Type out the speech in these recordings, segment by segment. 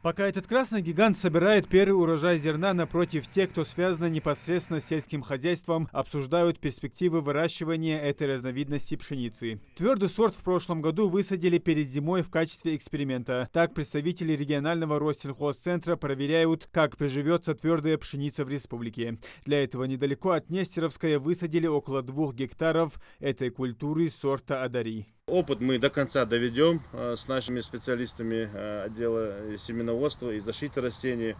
Пока этот красный гигант собирает первый урожай зерна, напротив, те, кто связан непосредственно с сельским хозяйством, обсуждают перспективы выращивания этой разновидности пшеницы. Твердый сорт в прошлом году высадили перед зимой в качестве эксперимента. Так представители регионального Россельхозцентра проверяют, как приживется твердая пшеница в республике. Для этого недалеко от Нестеровской высадили около 2 гектаров этой культуры сорта Адари. Опыт мы до конца доведем с нашими специалистами отдела семеноводства и защиты растений.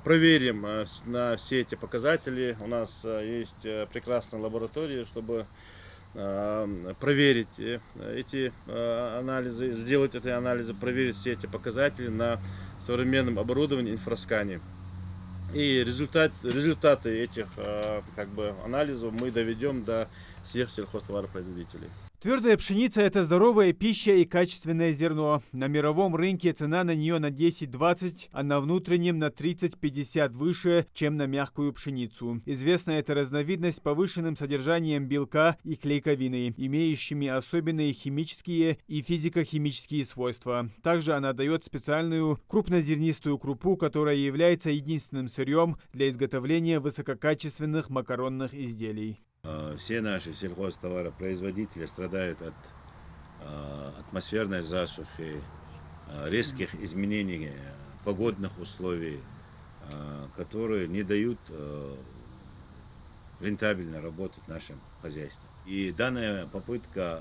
Проверим на все эти показатели. У нас есть прекрасная лаборатория, чтобы проверить эти анализы, сделать эти анализы, проверить все эти показатели на современном оборудовании инфраскане. И результаты этих анализов мы доведем до всех сельхозтоваропроизводителей. Твердая пшеница – это здоровая пища и качественное зерно. На мировом рынке цена на нее на 10-20, а на внутреннем на 30-50 выше, чем на мягкую пшеницу. Известна эта разновидность повышенным содержанием белка и клейковины, имеющими особенные химические и физико-химические свойства. Также она дает специальную крупнозернистую крупу, которая является единственным сырьем для изготовления высококачественных макаронных изделий. Все наши сельхозтоваропроизводители страдают от атмосферной засухи, резких изменений погодных условий, которые не дают рентабельно работать нашим хозяйствам. И данная попытка,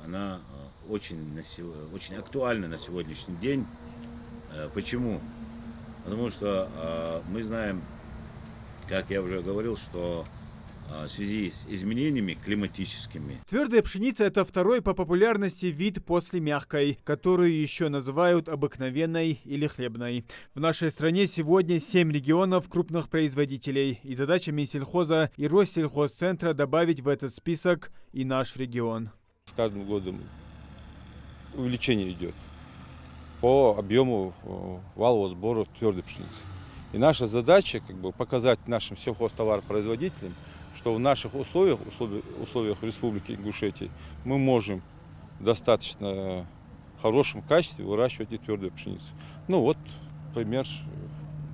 она очень актуальна на сегодняшний день. Почему? Потому что мы знаем, как я уже говорил, что в связи с изменениями климатическими. Твердая пшеница – это второй по популярности вид после мягкой, которую еще называют обыкновенной или хлебной. В нашей стране сегодня 7 регионов крупных производителей, и задача Минсельхоза и Россельхозцентра добавить в этот список и наш регион. С каждым годом увеличение идет по объему валового сбора твердой пшеницы. И наша задача показать нашим сельхозтоваропроизводителям, что в наших условиях Республики Ингушетия мы можем в достаточно хорошем качестве выращивать и твердую пшеницу. Пример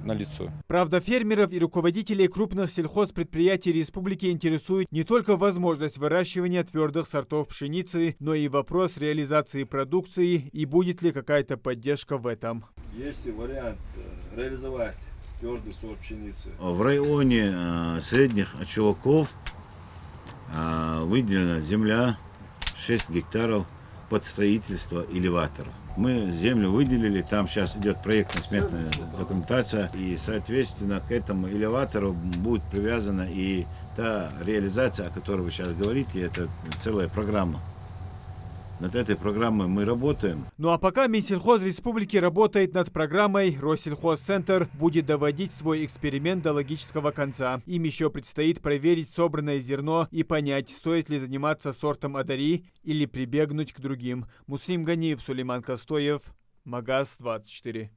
налицо. Правда, фермеров и руководителей крупных сельхозпредприятий республики интересует не только возможность выращивания твердых сортов пшеницы, но и вопрос реализации продукции и будет ли какая-то поддержка в этом. Есть ли вариант реализовать твердый сорт пшеницы? В районе средних очелоков выделена земля 6 гектаров под строительство элеваторов. Мы землю выделили, там сейчас идет проектно-сметная документация, и соответственно к этому элеватору будет привязана и та реализация, о которой вы сейчас говорите, это целая программа. Над этой программой мы работаем. Ну а пока Минсельхоз Республики работает над программой, Россельхозцентр будет доводить свой эксперимент до логического конца. Им еще предстоит проверить собранное зерно и понять, стоит ли заниматься сортом Адари или прибегнуть к другим. Муслим Ганиев, Сулейман Костоев, Магаз 24.